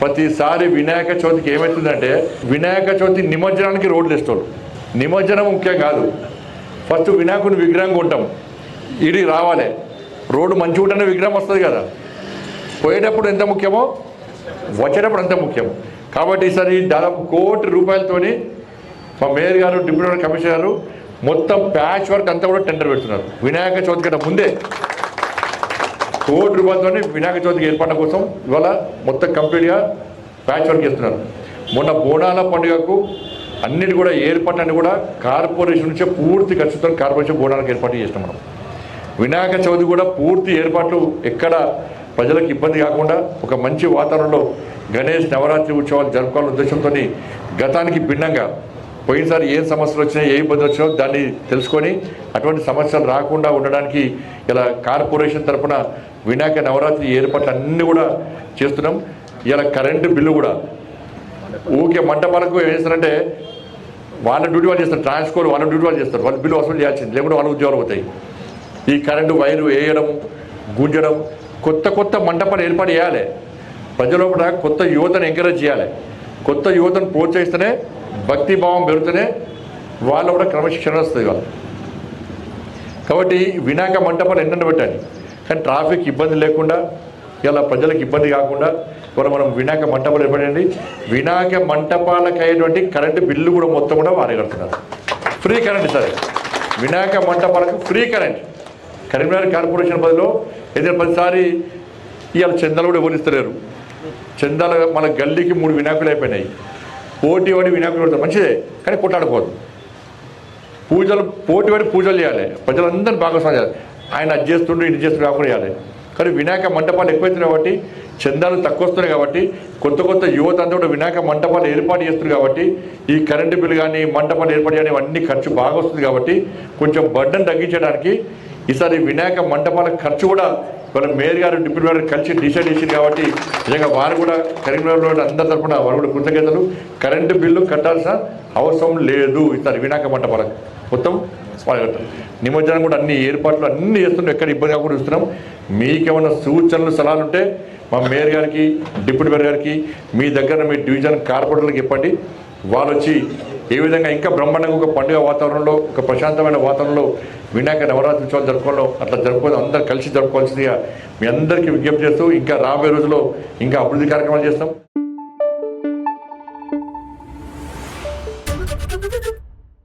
ప్రతిసారి వినాయక చవితికి ఏమవుతుందంటే వినాయక చవితి నిమజ్జనానికి రోడ్లు వేస్తారు. నిమజ్జనం ముఖ్యం కాదు, ఫస్ట్ వినాయకుని విగ్రహం కొంటాం, ఇది రావాలి, రోడ్డు మంచిగా ఉంటేనే విగ్రహం వస్తుంది కదా. పోయేటప్పుడు ఎంత ముఖ్యమో వచ్చేటప్పుడు అంత ముఖ్యం. కాబట్టి ఈసారి దాదాపు ₹1 కోటి మా మేయర్ గారు, డిప్యూటీ కమిషనర్ గారు మొత్తం ప్యాచ్ వర్క్ అంతా కూడా టెండర్ పెడుతున్నారు. వినాయక చవితి కంటే ముందే ₹1 కోటి వినాయక చవితికి ఏర్పాట్ల కోసం ఇవాళ మొత్తం కంప్లీట్గా ప్యాచ్ వర్క్ చేస్తున్నారు. మొన్న బోనాల పండుగకు అన్నిటి కూడా ఏర్పాట్లన్నీ కూడా కార్పొరేషన్ నుంచే పూర్తి ఖర్చుతో కార్పొరేషన్ బోనాలకు ఏర్పాటు చేస్తాం. మనం వినాయక చవితి కూడా పూర్తి ఏర్పాట్లు ఎక్కడ ప్రజలకు ఇబ్బంది కాకుండా ఒక మంచి వాతావరణంలో గణేష్ నవరాత్రి ఉత్సవాలు జరుపుకోవాలనే ఉద్దేశంతో గతానికి భిన్నంగా పోయినసారి ఏ సమస్యలు వచ్చినాయి, ఏ ఇబ్బందులు వచ్చినాయో దాన్ని తెలుసుకొని అటువంటి సమస్యలు రాకుండా ఉండడానికి ఇలా కార్పొరేషన్ తరఫున వినాయక నవరాత్రి ఏర్పాట్లు అన్నీ కూడా చేస్తున్నాం. ఇలా కరెంటు బిల్లు కూడా ఊకే మంటపాలకు ఏం చేస్తారంటే వాళ్ళ డ్యూటీ వాళ్ళు చేస్తారు, ట్రాన్స్కోర్ వాళ్ళ డ్యూటీ వాళ్ళు చేస్తారు, వాళ్ళ బిల్లు వసూలు చేయాల్సింది, లేకుంటే వాళ్ళ ఉద్యోగాలు అవుతాయి. ఈ కరెంటు వైరు వేయడం, గుంజడం, కొత్త మంటపాలు ఏర్పాటు చేయాలి. ప్రజల కూడా కొత్త యువతను ఎంకరేజ్ చేయాలి. కొత్త యువతను ప్రోత్సహిస్తేనే భక్తిభావం పెరుగుతూనే వాళ్ళు కూడా క్రమశిక్షణ వస్తుంది వాళ్ళు. కాబట్టి వినాయక మంటపాలు ఎన్నెన్న పెట్టాలి, కానీ ట్రాఫిక్ ఇబ్బంది లేకుండా ఇలా ప్రజలకు ఇబ్బంది కాకుండా ఇవాళ మనం వినాయక మంటపాలు ఏర్పడండి. వినాయక మంటపాలకు అయ్యేటువంటి కరెంటు బిల్లు కూడా మొత్తం కూడా వారే కడుతున్నారు. ఫ్రీ కరెంట్ సరే, వినాయక మంటపాలకు ఫ్రీ కరెంట్. కరీంనగర్ కార్పొరేషన్ బదులు ఏదైనా ప్రతిసారి ఇవాళ చందాలు కూడా ఎవరిస్తలేరు. చందాలు మన గల్లీకి 3 వినాయకులు అయిపోయినాయి. పోటీ పడి వినాయకులు పెడతారు, మంచిదే, కానీ కొట్లాడుకోవద్దు. పోటీ పడి పూజలు చేయాలి, ప్రజలందరినీ భాగస్వామ్యం చేయాలి. ఆయన అది చేస్తుండే ఇది చేస్తుండే కాకుండా చేయాలి. కానీ వినాయక మంటపాలు ఎక్కువైతున్నాయి కాబట్టి, చందాలు తక్కువ వస్తున్నాయి కాబట్టి, కొత్త యువత అంతా కూడా వినాయక మంటపాలు ఏర్పాటు చేస్తుంది కాబట్టి ఈ కరెంటు బిల్లు కానీ మంటపాలు ఏర్పాటు కానీ అన్నీ ఖర్చు బాగా వస్తుంది కాబట్టి కొంచెం బర్డన్ తగ్గించడానికి ఈసారి వినాయక మంటపాల ఖర్చు కూడా వాళ్ళ మేయర్ గారు, డిప్యూటీ మేయర్ కలిసి డిసైడ్ చేసింది కాబట్టి నిజంగా వారు కూడా కరీంనగర్లో అందరి తరఫున వారు కూడా కృతజ్ఞతలు. కరెంటు బిల్లు కట్టాల్సిన అవసరం లేదు ఈసారి వినాయక మంటపాలకు మొత్తం వాళ్ళు కట్టారు. నిమజ్జనం కూడా అన్ని ఏర్పాట్లు అన్నీ చేస్తున్నాం, ఎక్కడ ఇబ్బంది కాకుండా ఇస్తున్నాం. మీకేమైనా సూచనలు సలహాలు ఉంటే మా మేయర్ గారికి, డిప్యూటీ మేయర్ గారికి, మీ దగ్గర మీ డివిజన్ కార్పొరేటర్లకు చెప్పండి. వాళ్ళు వచ్చి ఏ విధంగా ఇంకా బ్రహ్మాండంగా ఒక పండుగ వాతావరణంలో, ఒక ప్రశాంతమైన వాతావరణంలో వినాయక నవరాత్రి ఉత్సవాలు జరుపుకోవడం, అట్లా జరుపుకోవడం అందరూ కలిసి జరుపుకోవాల్సిందిగా మీ అందరికీ విజ్ఞప్తి చేస్తూ ఇంకా రాబోయే రోజుల్లో ఇంకా అభివృద్ధి కార్యక్రమాలు చేస్తాం.